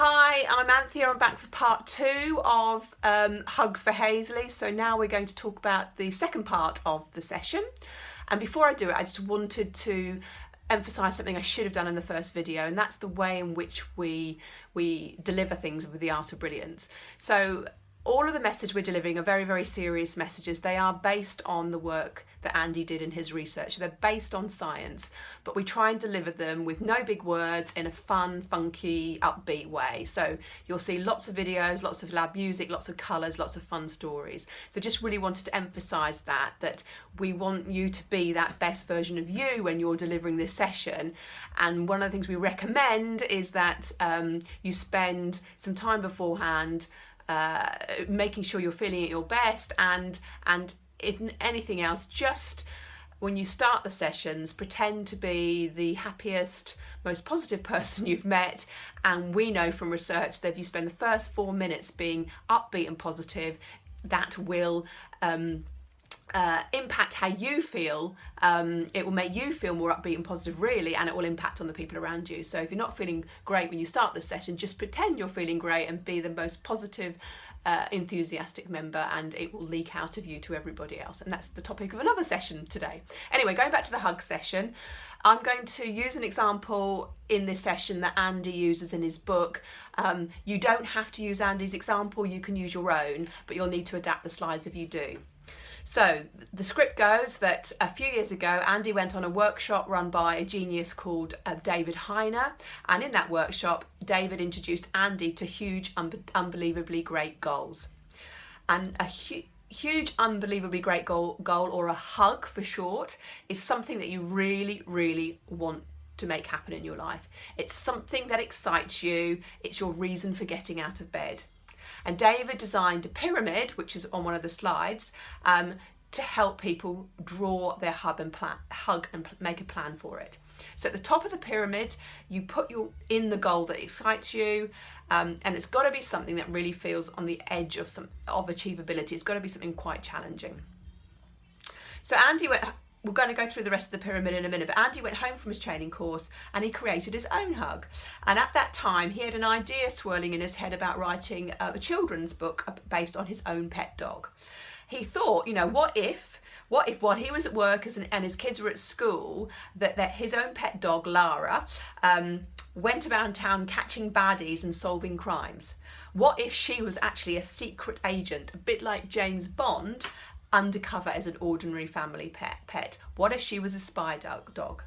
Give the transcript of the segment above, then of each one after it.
Hi, I'm Anthea. I'm back for part 2 of Hugs for Hazeley. So now we're going to talk about the second part of the session. And before I do it, I just wanted to emphasise something I should have done in the first video, and that's the way in which we deliver things with the art of brilliance. So all of the messages we're delivering are very, very serious messages. They are based on the work that Andy did in his research. They're based on science, but we try and deliver them with no big words in a fun, funky, upbeat way. So you'll see lots of videos, lots of lab music, lots of colours, lots of fun stories. So just really wanted to emphasise that we want you to be that best version of you when you're delivering this session. And one of the things we recommend is that you spend some time beforehand making sure you're feeling at your best, and if anything else, just when you start the sessions, pretend to be the happiest, most positive person you've met. And we know from research that if you spend the first 4 minutes being upbeat and positive, that will impact how you feel. It will make you feel more upbeat and positive, really, and it will impact on the people around you. So if you're not feeling great when you start the session, just pretend you're feeling great and be the most positive, enthusiastic member, and it will leak out of you to everybody else. And that's the topic of another session today. Anyway, going back to the hug session, I'm going to use an example in this session that Andy uses in his book. You don't have to use Andy's example, you can use your own, but you'll need to adapt the slides if you do. So the script goes that a few years ago, Andy went on a workshop run by a genius called David Heiner. And in that workshop, David introduced Andy to huge, unbelievably great goals. And a huge, unbelievably great goal, or a hug for short, is something that you really, really want to make happen in your life. It's something that excites you. It's your reason for getting out of bed. And David designed a pyramid, which is on one of the slides, to help people draw their hug and make a plan for it. So at the top of the pyramid, you put in the goal that excites you, and it's got to be something that really feels on the edge of achievability. It's got to be something quite challenging. So Andy went. We're going to go through the rest of the pyramid in a minute, but Andy went home from his training course and he created his own hug. And at that time, he had an idea swirling in his head about writing a children's book based on his own pet dog. He thought, what if while he was at work and his kids were at school, that his own pet dog, Lara, went around town catching baddies and solving crimes? What if she was actually a secret agent, a bit like James Bond, undercover as an ordinary family pet? What if she was a spy dog?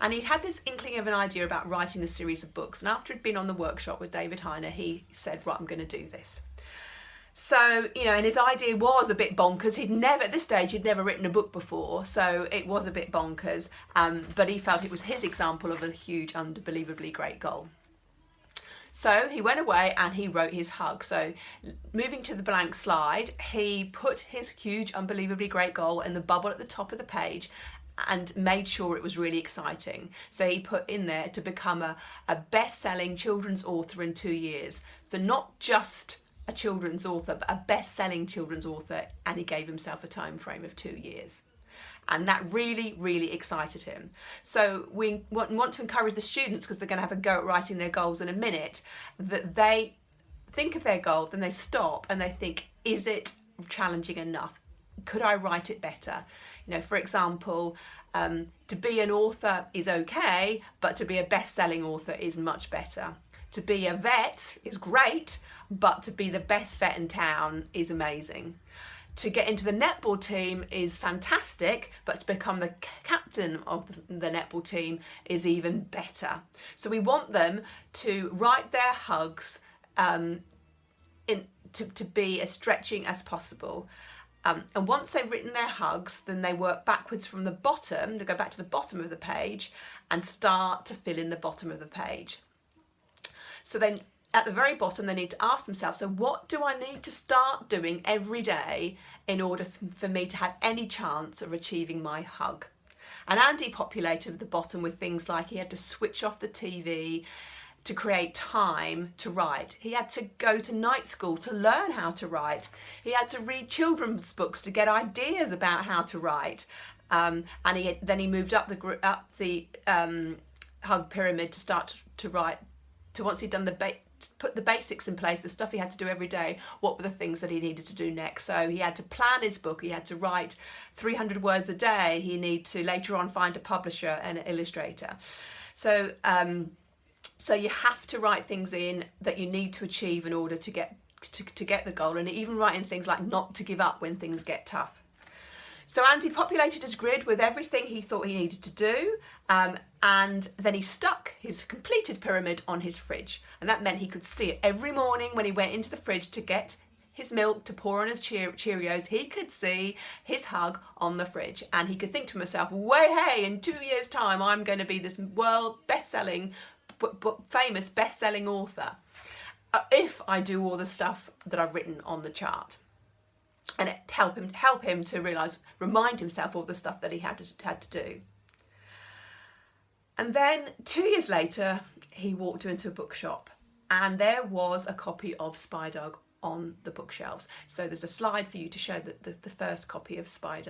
And he'd had this inkling of an idea about writing this series of books. And after he'd been on the workshop with David Heiner, he said, right, I'm going to do this. So, and his idea was a bit bonkers. At this stage, he'd never written a book before. So it was a bit bonkers. But he felt it was his example of a huge, unbelievably great goal. So he went away and he wrote his hug. So moving to the blank slide, he put his huge, unbelievably great goal in the bubble at the top of the page and made sure it was really exciting. So he put in there to become a best-selling children's author in 2 years. So not just a children's author, but a best-selling children's author, and he gave himself a time frame of 2 years. And that really, really excited him. So we want to encourage the students, because they're going to have a go at writing their goals in a minute, that they think of their goal, then they stop and they think, is it challenging enough? Could I write it better? For example, to be an author is okay, but to be a best-selling author is much better. To be a vet is great, but to be the best vet in town is amazing. To get into the netball team is fantastic, but to become the captain of the netball team is even better. So we want them to write their hugs to be as stretching as possible. And once they've written their hugs, then they work backwards from the bottom. They go back to the bottom of the page and start to fill in the bottom of the page. So then at the very bottom, they need to ask themselves, so what do I need to start doing every day in order for me to have any chance of achieving my hug? And Andy populated the bottom with things like he had to switch off the TV to create time to write. He had to go to night school to learn how to write. He had to read children's books to get ideas about how to write. And then he moved up the hug pyramid to start to write. To once he'd done the put the basics in place, the stuff he had to do every day, what were the things that he needed to do next. So he had to plan his book, he had to write 300 words a day, he needed to later on find a publisher and an illustrator. So so you have to write things in that you need to achieve in order to get the goal, and even writing things like not to give up when things get tough. So Andy populated his grid with everything he thought he needed to do, and then he stuck his completed pyramid on his fridge, and that meant he could see it every morning when he went into the fridge to get his milk to pour on his Cheerios. He could see his hug on the fridge, and he could think to himself, way hey, in 2 years time I'm going to be this world best-selling, famous best-selling author if I do all the stuff that I've written on the chart. And it help him to remind himself all the stuff that he had to do. And then 2 years later, he walked into a bookshop, and there was a copy of Spy Dog on the bookshelves. So there's a slide for you to show the first copy of Spy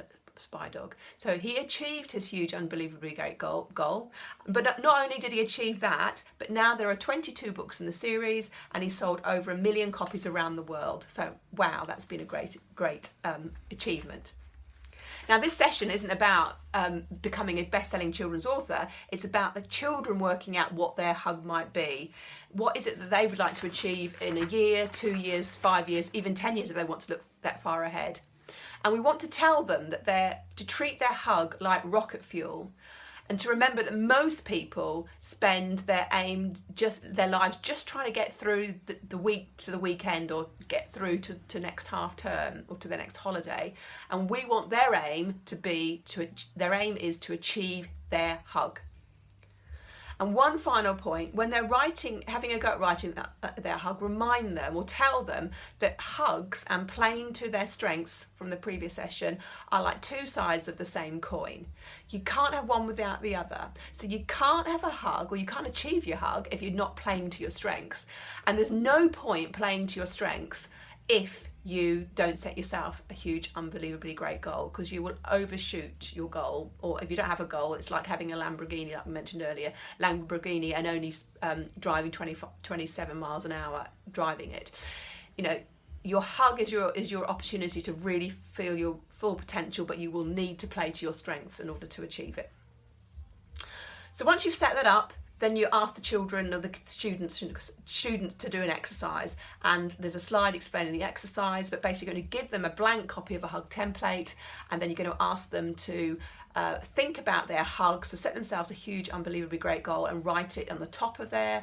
Dog. So he achieved his huge, unbelievably great goal. But not only did he achieve that, but now there are 22 books in the series, and he sold over 1 million copies around the world. So wow, that's been a great achievement. Now this session isn't about becoming a best-selling children's author, it's about the children working out what their hug might be. What is it that they would like to achieve in a year, 2 years, 5 years, even 10 years if they want to look that far ahead. And we want to tell them that they're to treat their hug like rocket fuel, and to remember that most people spend their lives just trying to get through the week to the weekend, or get through to next half term or to the next holiday. And we want their aim is to achieve their hug. And one final point, when they're having a go at writing their hug, remind them or tell them that hugs and playing to their strengths from the previous session are like two sides of the same coin. You can't have one without the other. So you can't have a hug, or you can't achieve your hug, if you're not playing to your strengths. And there's no point playing to your strengths if you don't set yourself a huge, unbelievably great goal, because you will overshoot your goal. Or if you don't have a goal, it's like having a Lamborghini, like we mentioned earlier, Lamborghini, and only driving 27 miles an hour driving it. You know, your hug is your opportunity to really feel your full potential, but you will need to play to your strengths in order to achieve it. So once you've set that up, then you ask the children or the students to do an exercise, and there's a slide explaining the exercise, but basically you're going to give them a blank copy of a hug template, and then you're going to ask them to think about their hugs, to set themselves a huge, unbelievably great goal and write it on the top of their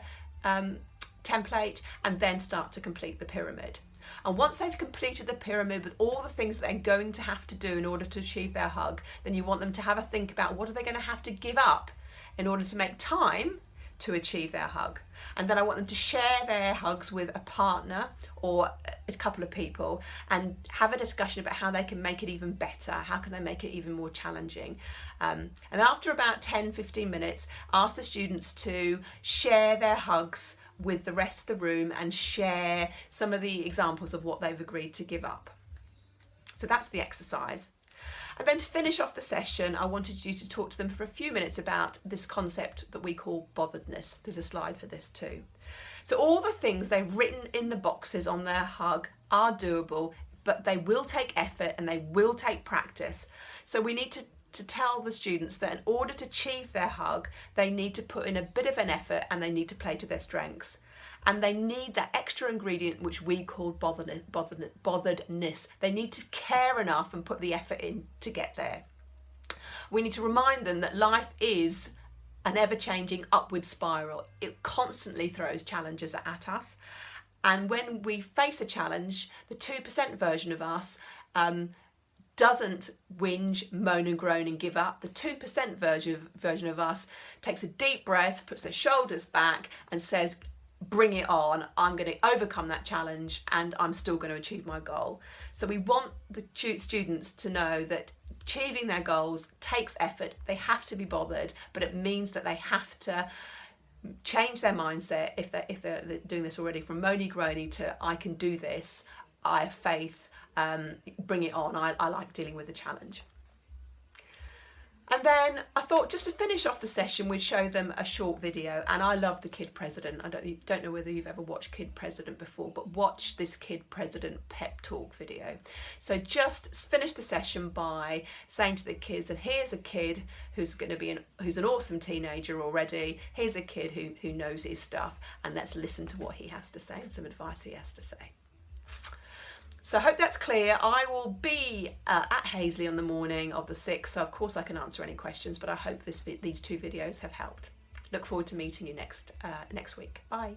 template, and then start to complete the pyramid. And once they've completed the pyramid with all the things that they're going to have to do in order to achieve their hug, then you want them to have a think about what are they going to have to give up in order to make time to achieve their hug. And then I want them to share their hugs with a partner or a couple of people, and have a discussion about how they can make it even better, how can they make it even more challenging. And after about 10-15 minutes, ask the students to share their hugs with the rest of the room and share some of the examples of what they've agreed to give up. So that's the exercise. And then to finish off the session, I wanted you to talk to them for a few minutes about this concept that we call botheredness. There's a slide for this too. So all the things they've written in the boxes on their hug are doable, but they will take effort and they will take practice. So we need to tell the students that in order to achieve their hug, they need to put in a bit of an effort and they need to play to their strengths. And they need that extra ingredient which we call botheredness. They need to care enough and put the effort in to get there. We need to remind them that life is an ever-changing upward spiral. It constantly throws challenges at us. And when we face a challenge, the 2% version of us doesn't whinge, moan and groan and give up. The 2% version of us takes a deep breath, puts their shoulders back and says, bring it on, I'm going to overcome that challenge and I'm still going to achieve my goal. So we want the students to know that achieving their goals takes effort. They have to be bothered, but it means that they have to change their mindset if they're doing this already, from moany groany to I can do this, I have faith, bring it on, I like dealing with the challenge. And then I thought just to finish off the session, we'd show them a short video. And I love the Kid President. I don't know whether you've ever watched Kid President before, but watch this Kid President pep talk video. So just finish the session by saying to the kids, and here's a kid who's going to be who's an awesome teenager already. Here's a kid who knows his stuff, and let's listen to what he has to say and some advice he has to say. So I hope that's clear. I will be at Hazeley on the morning of the 6th, so of course I can answer any questions, but I hope these 2 videos have helped. Look forward to meeting you next week. Bye.